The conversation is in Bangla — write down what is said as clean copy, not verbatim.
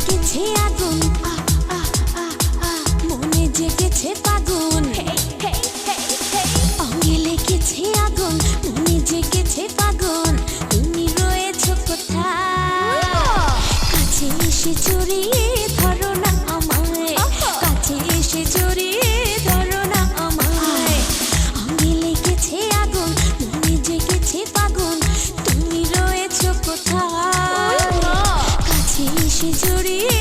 লেগেছে আগুন, মনে জেগেছে ফাগুন, অঙ্গে লেগেছে আগুন, মনে জেগেছে ফাগুন। তুমি রয়েছো কোথায়? কাছে এসে জড়িয়ে ধরো না আমায়, কাছে এসে জড়িয়ে ধরো না আমায়। অঙ্গে লেগেছে আগুন, মনে জেগেছে ফাগুন। তুমি রয়েছো কোথায়? কাছে এসে জড়িয়ে